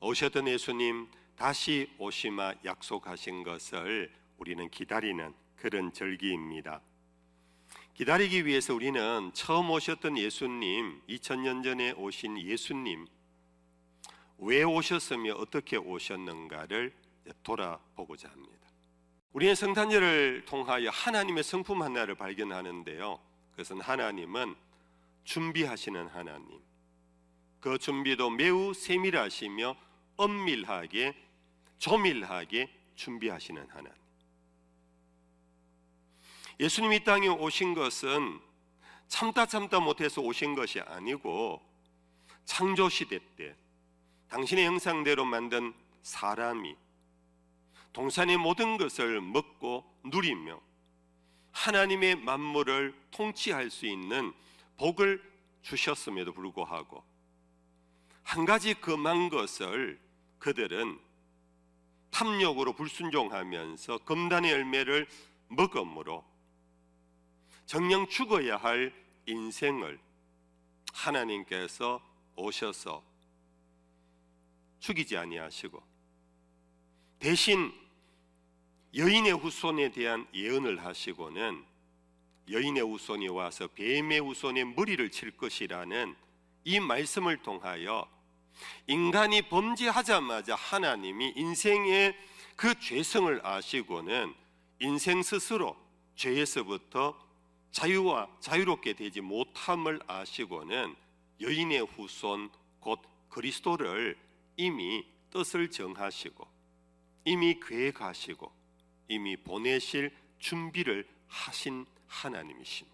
오셨던 예수님 다시 오시마 약속하신 것을 우리는 기다리는 그런 절기입니다. 기다리기 위해서 우리는 처음 오셨던 예수님, 2000년 전에 오신 예수님, 왜 오셨으며 어떻게 오셨는가를 돌아보고자 합니다. 우리는 성탄절을 통하여 하나님의 성품 하나를 발견하는데요, 그것은 하나님은 준비하시는 하나님, 그 준비도 매우 세밀하시며 엄밀하게 조밀하게 준비하시는 하나님. 예수님이 이 땅에 오신 것은 참다 못해서 오신 것이 아니고 창조시대 때 당신의 형상대로 만든 사람이 동산의 모든 것을 먹고 누리며 하나님의 만물을 통치할 수 있는 복을 주셨음에도 불구하고 한 가지 금한 것을 그들은 탐욕으로 불순종하면서 금단의 열매를 먹음으로 정녕 죽어야 할 인생을 하나님께서 오셔서 죽이지 아니하시고 대신 여인의 후손에 대한 예언을 하시고는 여인의 후손이 와서 뱀의 후손의 머리를 칠 것이라는 이 말씀을 통하여 인간이 범죄하자마자 하나님이 인생의 그 죄성을 아시고는 인생 스스로 죄에서부터 자유롭게 되지 못함을 아시고는 여인의 후손 곧 그리스도를 이미 뜻을 정하시고 이미 계획하시고 이미 보내실 준비를 하신 하나님이십니다.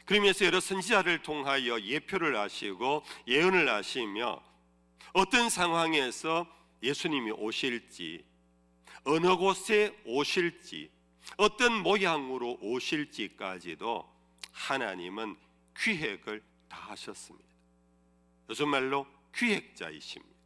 그러면서 여러 선지자를 통하여 예표를 하시고 예언을 하시며 어떤 상황에서 예수님이 오실지, 어느 곳에 오실지, 어떤 모양으로 오실지까지도 하나님은 기획을 다 하셨습니다. 요즘 말로 기획자이십니다.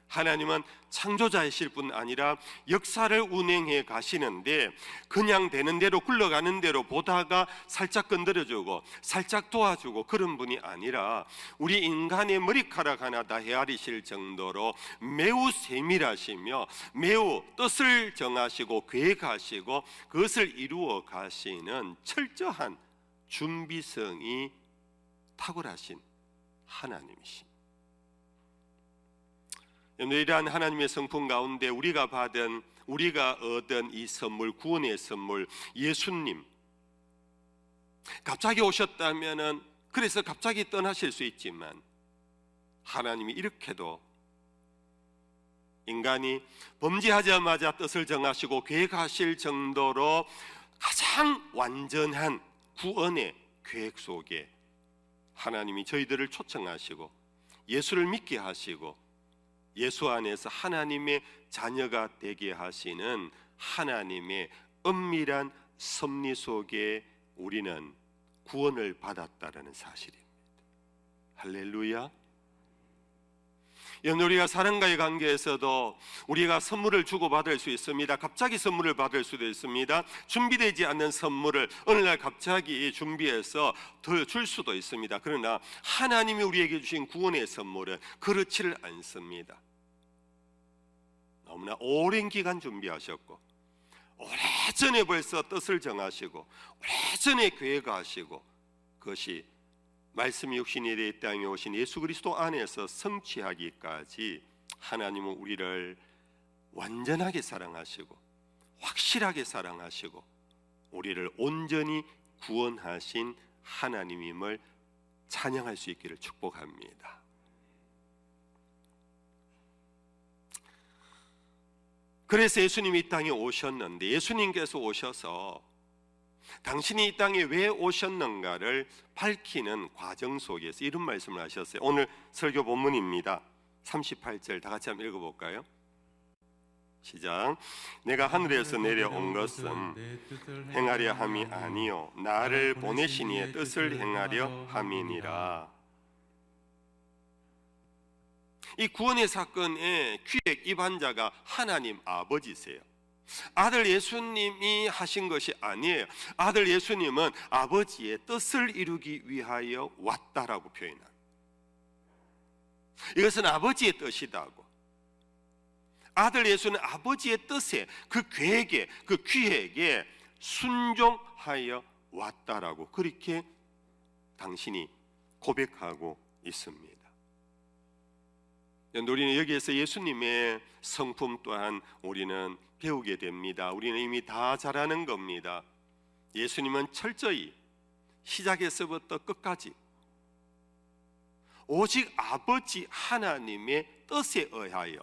하나님은 창조자이실 뿐 아니라 역사를 운행해 가시는데 그냥 되는 대로 굴러가는 대로 보다가 살짝 건드려주고 살짝 도와주고 그런 분이 아니라 우리 인간의 머리카락 하나 다 헤아리실 정도로 매우 세밀하시며 매우 뜻을 정하시고 계획하시고 그것을 이루어 가시는 철저한 준비성이 탁월하신 하나님이십니다. 이러한 하나님의 성품 가운데 우리가 얻은 이 선물, 구원의 선물, 예수님, 갑자기 오셨다면은 그래서 갑자기 떠나실 수 있지만 하나님이 이렇게도 인간이 범죄하자마자 뜻을 정하시고 계획하실 정도로 가장 완전한 구원의 계획 속에 하나님이 저희들을 초청하시고 예수를 믿게 하시고 예수 안에서 하나님의 자녀가 되게 하시는 하나님의 엄밀한 섭리 속에 우리는 구원을 받았다라는 사실입니다. 할렐루야. 여러분, 우리가 사람과의 관계에서도 우리가 선물을 주고받을 수 있습니다. 갑자기 선물을 받을 수도 있습니다. 준비되지 않는 선물을 어느 날 갑자기 준비해서 더 줄 수도 있습니다. 그러나 하나님이 우리에게 주신 구원의 선물은 그렇지를 않습니다. 너무나 오랜 기간 준비하셨고 오래전에 벌써 뜻을 정하시고 오래전에 계획하시고 그것이 말씀이 육신이 되어 이 땅에 오신 예수 그리스도 안에서 성취하기까지 하나님은 우리를 완전하게 사랑하시고 확실하게 사랑하시고 우리를 온전히 구원하신 하나님임을 찬양할 수 있기를 축복합니다. 그래서 예수님이 이 땅에 오셨는데 예수님께서 오셔서 당신이 이 땅에 왜 오셨는가를 밝히는 과정 속에서 이런 말씀을 하셨어요. 오늘 설교 본문입니다. 38절 다 같이 한번 읽어볼까요? 시작. 내가 하늘에서 내려온 것은 행하려 함이 아니요 나를 보내신 이의 뜻을 행하려 함이니라. 이 구원의 사건의 기획 입안자가 하나님 아버지세요. 아들 예수님이 하신 것이 아니에요. 아들 예수님은 아버지의 뜻을 이루기 위하여 왔다라고 표현합니다. 이것은 아버지의 뜻이다고. 아들 예수는 아버지의 뜻에, 그 계획에, 그 기획에 순종하여 왔다라고 그렇게 당신이 고백하고 있습니다. 우리는 여기에서 예수님의 성품 또한 우리는 배우게 됩니다. 우리는 이미 다 잘 아는 겁니다. 예수님은 철저히 시작에서부터 끝까지 오직 아버지 하나님의 뜻에 의하여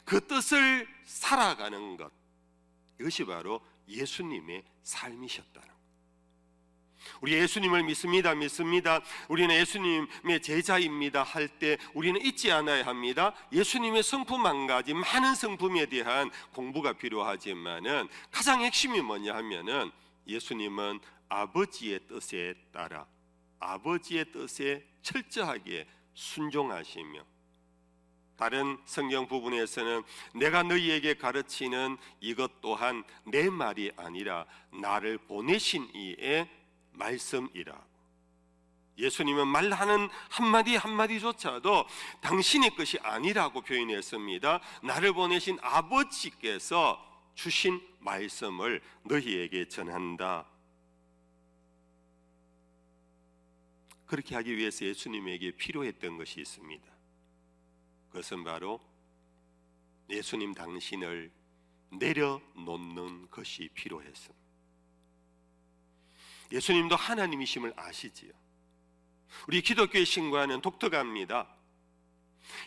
그 뜻을 살아가는 것, 이것이 바로 예수님의 삶이셨다는 것. 우리 예수님을 믿습니다. 우리는 예수님의 제자입니다 할 때 우리는 잊지 않아야 합니다. 예수님의 성품 한 가지, 많은 성품에 대한 공부가 필요하지만은 가장 핵심이 뭐냐 하면은 예수님은 아버지의 뜻에 따라 아버지의 뜻에 철저하게 순종하시며, 다른 성경 부분에서는 내가 너희에게 가르치는 이것 또한 내 말이 아니라 나를 보내신 이의 말씀이라. 예수님은 말하는 한마디 한마디조차도 당신의 것이 아니라고 표현했습니다. 나를 보내신 아버지께서 주신 말씀을 너희에게 전한다. 그렇게 하기 위해서 예수님에게 필요했던 것이 있습니다. 그것은 바로 예수님 당신을 내려놓는 것이 필요했습니다. 예수님도 하나님이심을 아시지요. 우리 기독교의 신과는 독특합니다.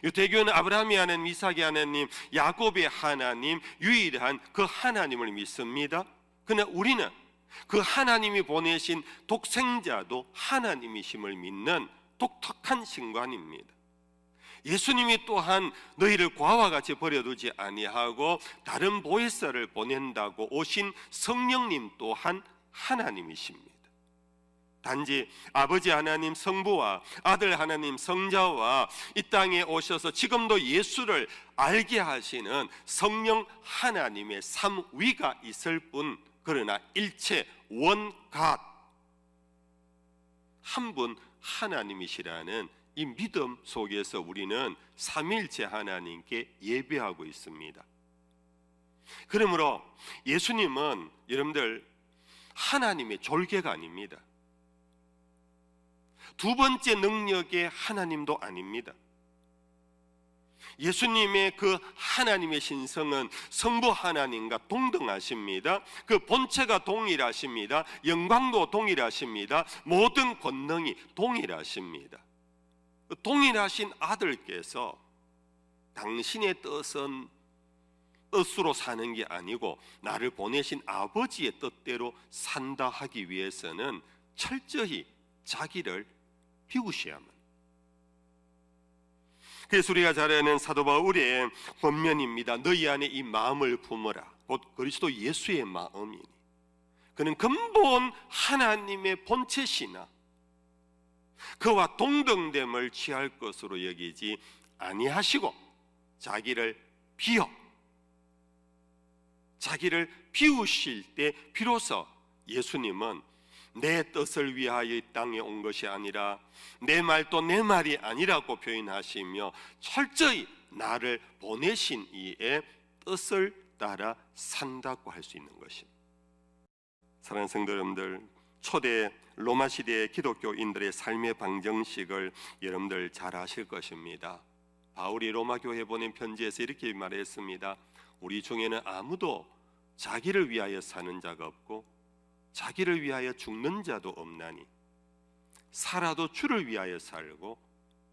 유대교는 아브라함이 하나님, 이삭이 하나님, 야곱의 하나님, 유일한 그 하나님을 믿습니다. 그러나 우리는 그 하나님이 보내신 독생자도 하나님이심을 믿는 독특한 신관입니다. 예수님이 또한 너희를 과와 같이 버려두지 아니하고 다른 보혜사를 보낸다고 오신 성령님 또한 하나님이십니다. 단지 아버지 하나님 성부와 아들 하나님 성자와 이 땅에 오셔서 지금도 예수를 알게 하시는 성령 하나님의 삼위가 있을 뿐, 그러나 일체 원갓 한 분 하나님이시라는 이 믿음 속에서 우리는 삼일체 하나님께 예배하고 있습니다. 그러므로 예수님은 여러분들 하나님의 졸개가 아닙니다. 두 번째 능력의 하나님도 아닙니다. 예수님의 그 하나님의 신성은 성부 하나님과 동등하십니다. 그 본체가 동일하십니다. 영광도 동일하십니다. 모든 권능이 동일하십니다. 동일하신 아들께서 당신의 뜻으로 사는 게 아니고 나를 보내신 아버지의 뜻대로 산다 하기 위해서는 철저히 자기를 비우셔야만. 그래서 우리가 잘 아는 사도 바울의 본면입니다. 너희 안에 이 마음을 품어라. 곧 그리스도 예수의 마음이니 그는 근본 하나님의 본체시나 그와 동등됨을 취할 것으로 여기지 아니하시고 자기를 비우실 때 비로소 예수님은 내 뜻을 위하여 이 땅에 온 것이 아니라 내 말도 내 말이 아니라고 표현하시며 철저히 나를 보내신 이의 뜻을 따라 산다고 할 수 있는 것입니다. 사랑하는 성도 여러분들, 초대 로마 시대의 기독교인들의 삶의 방정식을 여러분들 잘 아실 것입니다. 바울이 로마 교회에 보낸 편지에서 이렇게 말했습니다. 우리 중에는 아무도 자기를 위하여 사는 자가 없고 자기를 위하여 죽는 자도 없나니 살아도 주를 위하여 살고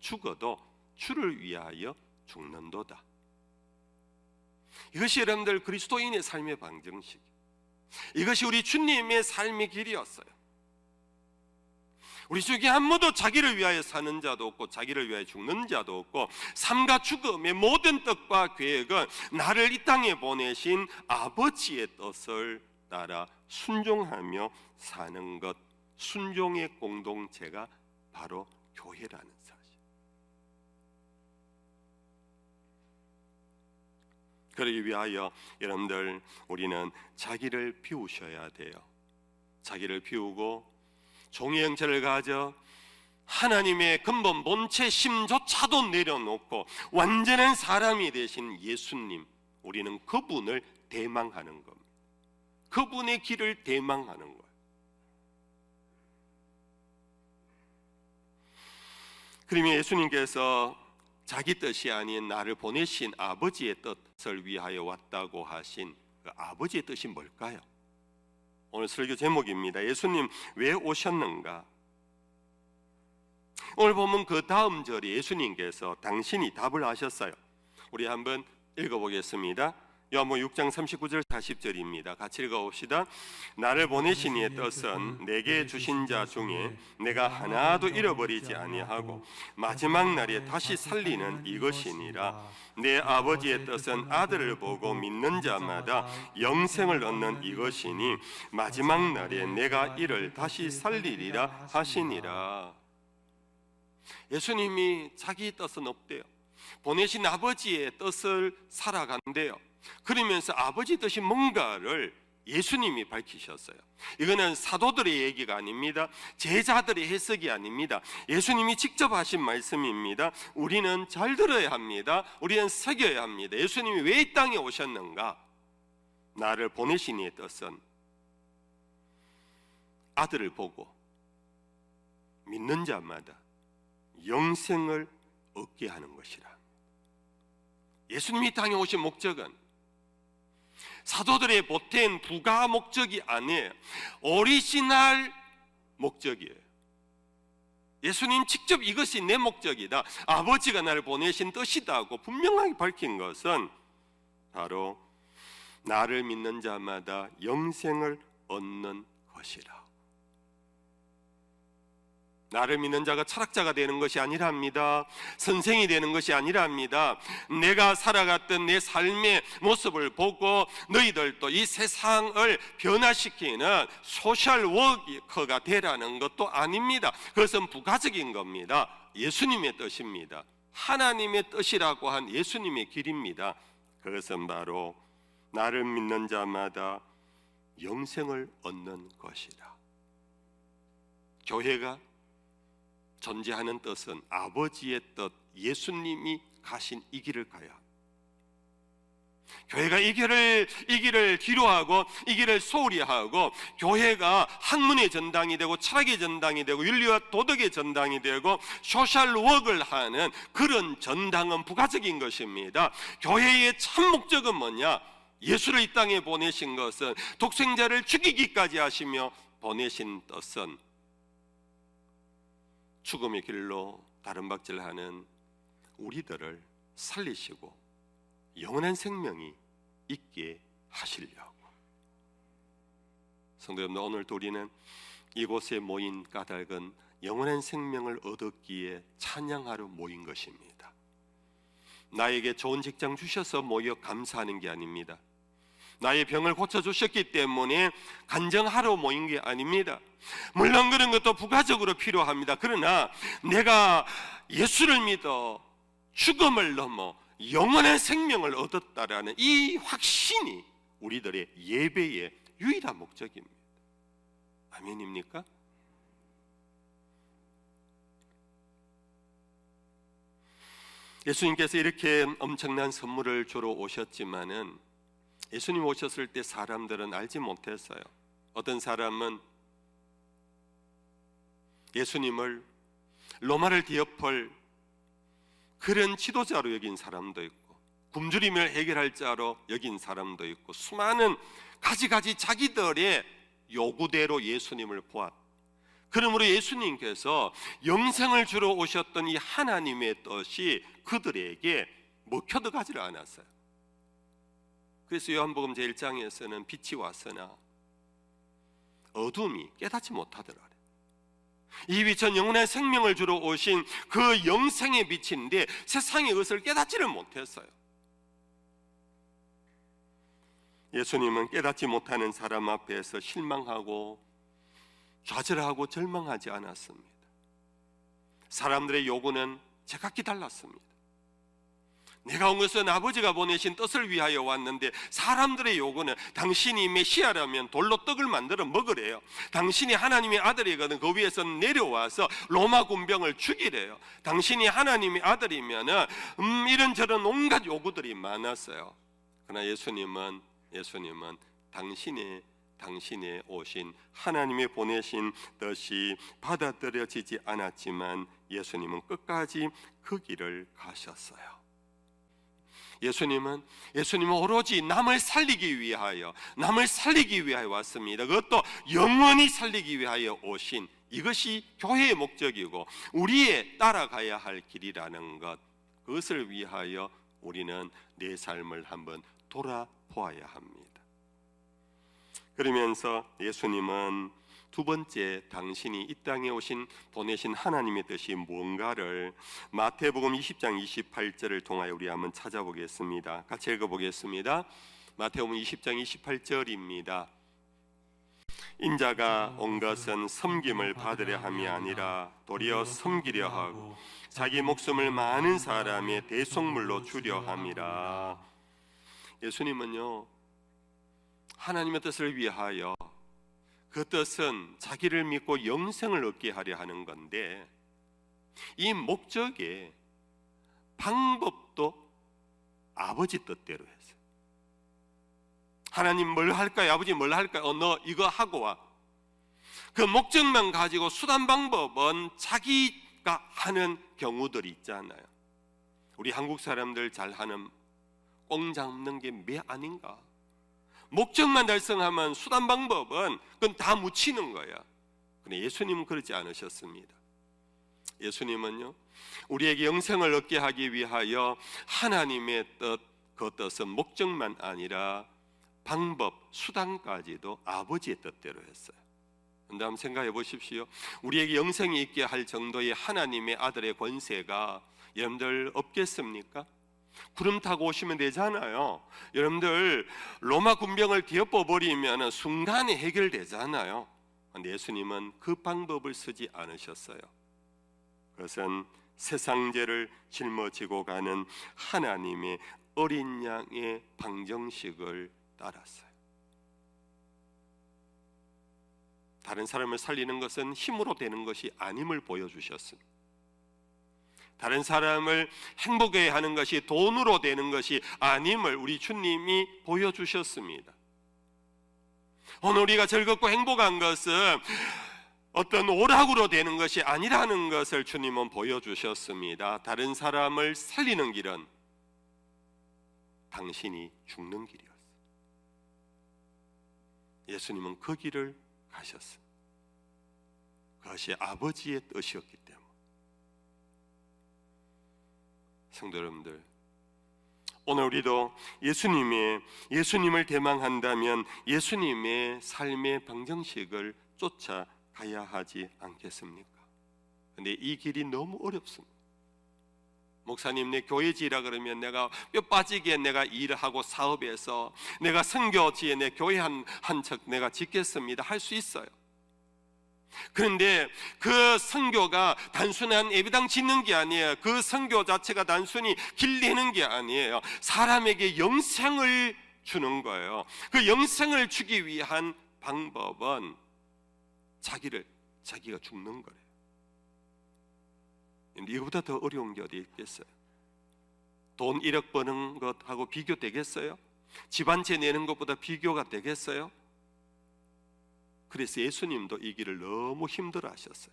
죽어도 주를 위하여 죽는도다. 이것이 여러분들 그리스도인의 삶의 방정식, 이것이 우리 주님의 삶의 길이었어요. 우리 중에 아무도 자기를 위하여 사는 자도 없고 자기를 위하여 죽는 자도 없고 삶과 죽음의 모든 뜻과 계획은 나를 이 땅에 보내신 아버지의 뜻을 따라 순종하며 사는 것, 순종의 공동체가 바로 교회라는 사실. 그러기 위하여 여러분들 우리는 자기를 비우셔야 돼요. 자기를 비우고 종의 형체를 가져 하나님의 근본 본체 심조차도 내려놓고 완전한 사람이 되신 예수님, 우리는 그분을 대망하는 겁니다. 그분의 길을 대망하는 거예요. 그러면 예수님께서 자기 뜻이 아닌 나를 보내신 아버지의 뜻을 위하여 왔다고 하신 그 아버지의 뜻이 뭘까요? 오늘 설교 제목입니다. 예수님 왜 오셨는가? 오늘 보면 그 다음 절에 예수님께서 당신이 답을 하셨어요. 우리 한번 읽어보겠습니다. 요한복음 6장 39절 40절입니다. 같이 읽어봅시다. 나를 보내신 이의 뜻은 내게 주신 자 중에 내가 하나도 잃어버리지 아니하고 마지막 날에 다시 살리는 이것이니라. 내 아버지의 뜻은 아들을 보고 믿는 자마다 영생을 얻는 이것이니 마지막 날에 내가 이를 다시 살리리라 하시니라. 예수님이 자기 뜻은 없대요. 보내신 아버지의 뜻을 살아간대요. 그러면서 아버지 뜻이 뭔가를 예수님이 밝히셨어요. 이거는 사도들의 얘기가 아닙니다. 제자들의 해석이 아닙니다. 예수님이 직접 하신 말씀입니다. 우리는 잘 들어야 합니다. 우리는 새겨야 합니다. 예수님이 왜 이 땅에 오셨는가? 나를 보내신 이의 뜻은 아들을 보고 믿는 자마다 영생을 얻게 하는 것이라. 예수님이 이 땅에 오신 목적은 사도들의 보탠 부가 목적이 아니에요. 오리지널 목적이에요. 예수님 직접 이것이 내 목적이다, 아버지가 나를 보내신 뜻이다고 분명하게 밝힌 것은 바로 나를 믿는 자마다 영생을 얻는 것이라. 나를 믿는 자가 철학자가 되는 것이 아니랍니다. 선생이 되는 것이 아니랍니다. 내가 살아갔던 내 삶의 모습을 보고 너희들도 이 세상을 변화시키는 소셜 워커가 되라는 것도 아닙니다. 그것은 부가적인 겁니다. 예수님의 뜻입니다. 하나님의 뜻이라고 한 예수님의 길입니다. 그것은 바로 나를 믿는 자마다 영생을 얻는 것이라. 교회가 존재하는 뜻은 아버지의 뜻, 예수님이 가신 이 길을 가야 합니다. 교회가 이 길을 기로하고 이 길을 소홀히 하고 교회가 학문의 전당이 되고 철학의 전당이 되고 윤리와 도덕의 전당이 되고 소셜 웍을 하는 그런 전당은 부가적인 것입니다. 교회의 참 목적은 뭐냐? 예수를 이 땅에 보내신 것은 독생자를 죽이기까지 하시며 보내신 뜻은 죽음의 길로 다름박질하는 우리들을 살리시고 영원한 생명이 있게 하시려고. 성도 여러분, 오늘도 우리는 이곳에 모인 까닭은 영원한 생명을 얻었기에 찬양하러 모인 것입니다. 나에게 좋은 직장 주셔서 모여 감사하는 게 아닙니다. 나의 병을 고쳐주셨기 때문에 간증하러 모인 게 아닙니다. 물론 그런 것도 부가적으로 필요합니다. 그러나 내가 예수를 믿어 죽음을 넘어 영원한 생명을 얻었다라는 이 확신이 우리들의 예배의 유일한 목적입니다. 아멘입니까? 예수님께서 이렇게 엄청난 선물을 주러 오셨지만은 예수님 오셨을 때 사람들은 알지 못했어요. 어떤 사람은 예수님을 로마를 뒤엎을 그런 지도자로 여긴 사람도 있고 굶주림을 해결할 자로 여긴 사람도 있고 수많은 가지가지 자기들의 요구대로 예수님을 보았다. 그러므로 예수님께서 영생을 주러 오셨던 이 하나님의 뜻이 그들에게 먹혀도 가지를 않았어요. 그래서 요한복음 제1장에서는 빛이 왔으나 어둠이 깨닫지 못하더라. 이 빛은 영원한 생명을 주러 오신 그 영생의 빛인데 세상이 그것을 깨닫지를 못했어요. 예수님은 깨닫지 못하는 사람 앞에서 실망하고 좌절하고 절망하지 않았습니다. 사람들의 요구는 제각기 달랐습니다. 내가 온 것은 아버지가 보내신 뜻을 위하여 왔는데 사람들의 요구는 당신이 메시아라면 돌로 떡을 만들어 먹으래요. 당신이 하나님의 아들이거든 그 위에서 내려와서 로마 군병을 죽이래요. 당신이 하나님의 아들이면 이런저런 온갖 요구들이 많았어요. 그러나 예수님은 당신의 오신 하나님의 보내신 뜻이 받아들여지지 않았지만 예수님은 끝까지 그 길을 가셨어요. 예수님은 오로지 남을 살리기 위하여 왔습니다. 그것도 영원히 살리기 위하여 오신, 이것이 교회의 목적이고 우리의 따라가야 할 길이라는 것, 그것을 위하여 우리는 내 삶을 한번 돌아보아야 합니다. 그러면서 예수님은 두 번째, 당신이 이 땅에 보내신 하나님의 뜻이 뭔가를 마태복음 20장 28절을 통하여 우리 한번 찾아보겠습니다. 같이 읽어보겠습니다. 마태복음 20장 28절입니다. 인자가 온 것은 섬김을 받으려 함이 아니라 도리어 섬기려 하고 자기 목숨을 많은 사람의 대속물로 주려 함이라. 예수님은요, 하나님의 뜻을 위하여, 그 뜻은 자기를 믿고 영생을 얻게 하려 하는 건데, 이 목적의 방법도 아버지 뜻대로 했어요. 하나님 뭘 할까요? 아버지 뭘 할까요? 너 이거 하고 와. 그 목적만 가지고 수단 방법은 자기가 하는 경우들이 있잖아요. 우리 한국 사람들 잘 하는 꽁 잡는 게 매 아닌가? 목적만 달성하면 수단 방법은 그건 다 묻히는 거야. 그런데 예수님은 그러지 않으셨습니다. 예수님은요, 우리에게 영생을 얻게 하기 위하여 하나님의 뜻, 그 뜻은 목적만 아니라 방법, 수단까지도 아버지의 뜻대로 했어요. 그런데 한번 생각해 보십시오. 우리에게 영생이 있게 할 정도의 하나님의 아들의 권세가 여러분들 없겠습니까? 구름 타고 오시면 되잖아요. 여러분들 로마 군병을 뒤엎어버리면 순간에 해결되잖아요. 그런데 예수님은 그 방법을 쓰지 않으셨어요. 그것은 세상죄를 짊어지고 가는 하나님의 어린 양의 방정식을 따랐어요. 다른 사람을 살리는 것은 힘으로 되는 것이 아님을 보여주셨습니다. 다른 사람을 행복해 하는 것이 돈으로 되는 것이 아님을 우리 주님이 보여주셨습니다. 오늘 우리가 즐겁고 행복한 것은 어떤 오락으로 되는 것이 아니라는 것을 주님은 보여주셨습니다. 다른 사람을 살리는 길은 당신이 죽는 길이었어요. 예수님은 그 길을 가셨습니다. 그것이 아버지의 뜻이었기 때문에. 성도 여러분들, 오늘 우리도 예수님을 대망한다면 예수님의 삶의 방정식을 쫓아가야 하지 않겠습니까? 그런데 이 길이 너무 어렵습니다. 목사님, 내 교회지라 그러면 내가 뼈 빠지게 내가 일하고 사업해서 내가 선교지에 내 교회 한 척 내가 짓겠습니다 할 수 있어요. 그런데 그 선교가 단순한 예배당 짓는 게 아니에요. 그 선교 자체가 단순히 길 내는 게 아니에요. 사람에게 영생을 주는 거예요. 그 영생을 주기 위한 방법은 자기가 죽는 거예요. 이거보다 더 어려운 게 어디 있겠어요? 돈 1억 버는 것하고 비교되겠어요? 집 한 채 내는 것보다 비교가 되겠어요? 그래서 예수님도 이 길을 너무 힘들어 하셨어요.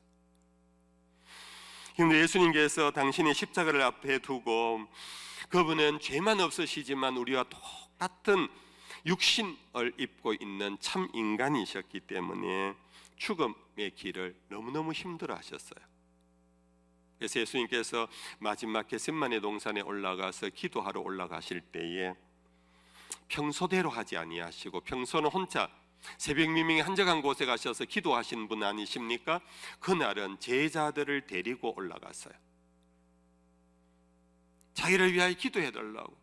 그런데 예수님께서 당신의 십자가를 앞에 두고, 그분은 죄만 없으시지만 우리와 똑같은 육신을 입고 있는 참 인간이셨기 때문에 죽음의 길을 너무너무 힘들어 하셨어요. 그래서 예수님께서 마지막 겟세마네 동산에 올라가서 기도하러 올라가실 때에 평소대로 하지 아니하시고, 평소는 혼자 새벽 미명에 한적한 곳에 가셔서 기도하신 분 아니십니까? 그날은 제자들을 데리고 올라갔어요. 자기를 위하여 기도해달라고.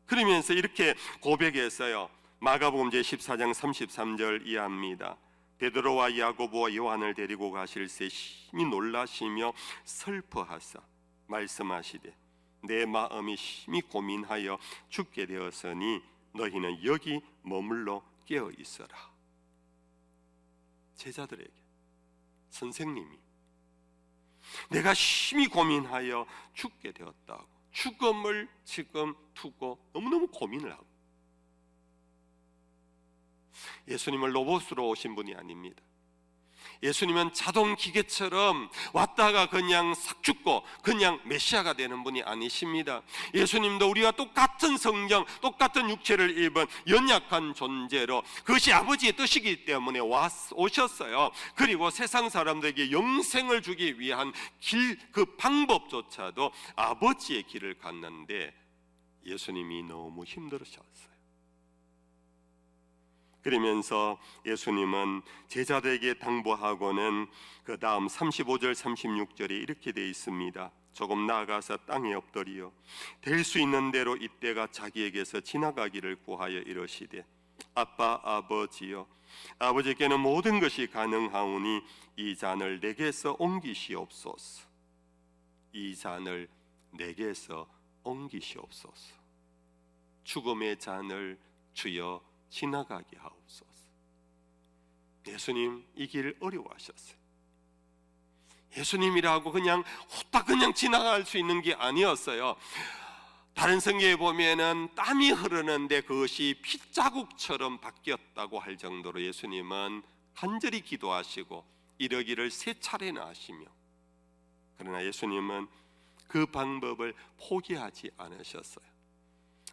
그러면서 이렇게 고백했어요. 마가복음 제14장 33절 이하입니다. 베드로와 야고보와 요한을 데리고 가실새 심히 놀라시며 슬퍼하사 말씀하시되 내 마음이 심히 고민하여 죽게 되었으니 너희는 여기 머물러 깨어 있어라. 제자들에게 선생님이 내가 심히 고민하여 죽게 되었다고, 죽음을 지금 두고 너무너무 고민을 하고, 예수님은 로봇으로 오신 분이 아닙니다. 예수님은 자동 기계처럼 왔다가 그냥 싹 죽고 그냥 메시아가 되는 분이 아니십니다. 예수님도 우리와 똑같은 성령, 똑같은 육체를 입은 연약한 존재로 그것이 아버지의 뜻이기 때문에 오셨어요. 그리고 세상 사람들에게 영생을 주기 위한 길, 그 방법조차도 아버지의 길을 갔는데 예수님이 너무 힘들으셨어요. 그러면서 예수님은 제자들에게 당부하고는 그 다음 35절 36절에 이렇게 되어 있습니다. 조금 나아가서 땅에 엎드리어 될 수 있는 대로 이때가 자기에게서 지나가기를 구하여 이르시되 아빠 아버지여, 아버지께는 모든 것이 가능하오니 이 잔을 내게서 옮기시옵소서. 이 잔을 내게서 옮기시옵소서. 죽음의 잔을 주여 지나가게 하옵소서. 예수님 이 길을 어려워하셨어요. 예수님이라고 그냥 후딱 그냥 지나갈 수 있는 게 아니었어요. 다른 성경에 보면은 땀이 흐르는데 그것이 핏자국처럼 바뀌었다고 할 정도로 예수님은 간절히 기도하시고 이러기를 3차례나 하시며, 그러나 예수님은 그 방법을 포기하지 않으셨어요.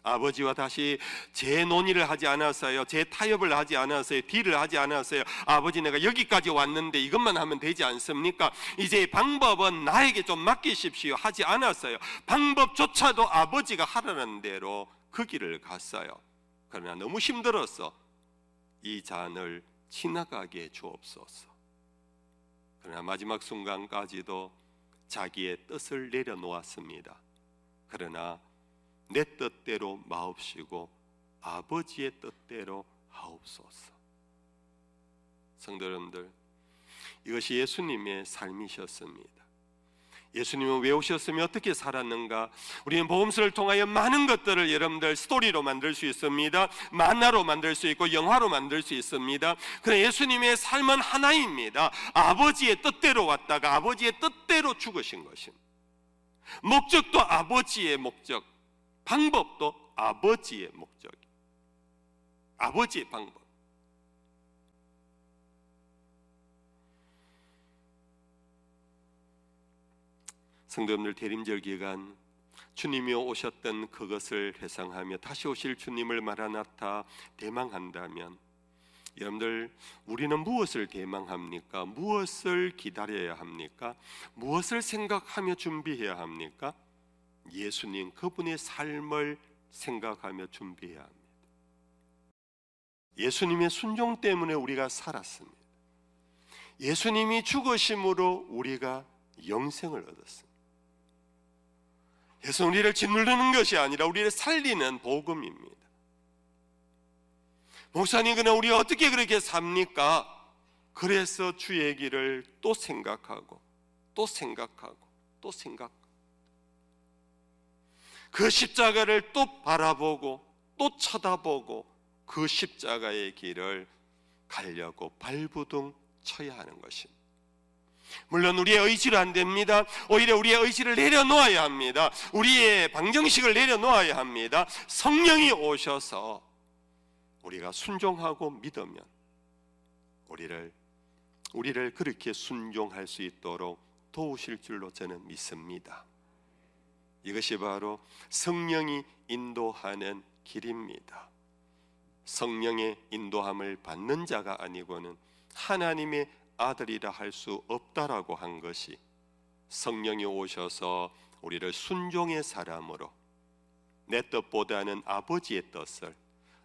아버지와 다시 재논의를 하지 않았어요. 재타협을 하지 않았어요. 딜을 하지 않았어요. 아버지 내가 여기까지 왔는데 이것만 하면 되지 않습니까? 이제 방법은 나에게 좀 맡기십시오 하지 않았어요. 방법조차도 아버지가 하라는 대로 그 길을 갔어요. 그러나 너무 힘들어서 이 잔을 지나가게 주옵소서. 그러나 마지막 순간까지도 자기의 뜻을 내려놓았습니다. 그러나 내 뜻대로 마옵시고 아버지의 뜻대로 하옵소서. 성도 여러분들, 이것이 예수님의 삶이셨습니다. 예수님은 왜 오셨으며 어떻게 살았는가? 우리는 복음서를 통하여 많은 것들을 여러분들 스토리로 만들 수 있습니다. 만화로 만들 수 있고 영화로 만들 수 있습니다. 그러나 예수님의 삶은 하나입니다. 아버지의 뜻대로 왔다가 아버지의 뜻대로 죽으신 것입니다. 목적도 아버지의 목적, 방법도 아버지의 목적, 아버지의 방법. 성도님들, 대림절 기간 주님이 오셨던 그것을 회상하며 다시 오실 주님을 마라나타 대망한다면, 여러분들 우리는 무엇을 대망합니까? 무엇을 기다려야 합니까? 무엇을 생각하며 준비해야 합니까? 예수님 그분의 삶을 생각하며 준비해야 합니다. 예수님의 순종 때문에 우리가 살았습니다. 예수님이 죽으심으로 우리가 영생을 얻었습니다. 예수는 우리를 짓누르는 것이 아니라 우리를 살리는 복음입니다. 목사님, 그럼 우리가 어떻게 그렇게 삽니까? 그래서 주의 길을 또 생각하고 또 생각하고 또 생각하고 그 십자가를 또 바라보고 또 쳐다보고 그 십자가의 길을 가려고 발부둥 쳐야 하는 것입니다. 물론 우리의 의지로 안 됩니다. 오히려 우리의 의지를 내려놓아야 합니다. 우리의 방정식을 내려놓아야 합니다. 성령이 오셔서 우리가 순종하고 믿으면 우리를 그렇게 순종할 수 있도록 도우실 줄로 저는 믿습니다. 이것이 바로 성령이 인도하는 길입니다. 성령의 인도함을 받는 자가 아니고는 하나님의 아들이라 할 수 없다라고 한 것이, 성령이 오셔서 우리를 순종의 사람으로 내 뜻보다는 아버지의 뜻을,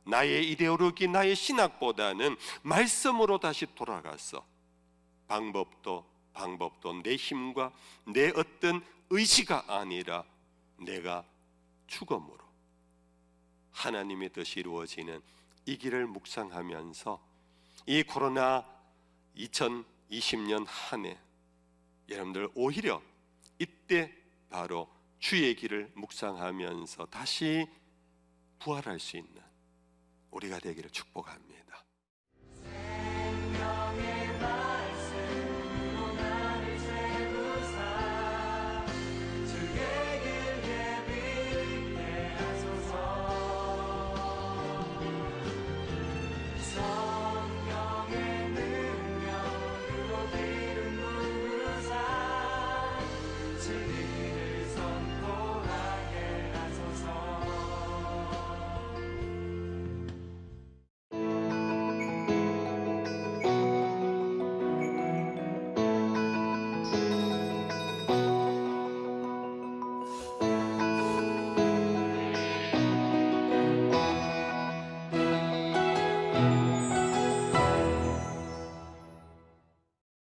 나의 이데올로기, 나의 신학보다는 말씀으로 다시 돌아가서 방법도 내 힘과 내 어떤 의지가 아니라 내가 죽음으로 하나님의 뜻이 이루어지는 이 길을 묵상하면서 이 코로나 2020년 한 해, 여러분들 오히려 이때 바로 주의 길을 묵상하면서 다시 부활할 수 있는 우리가 되기를 축복합니다.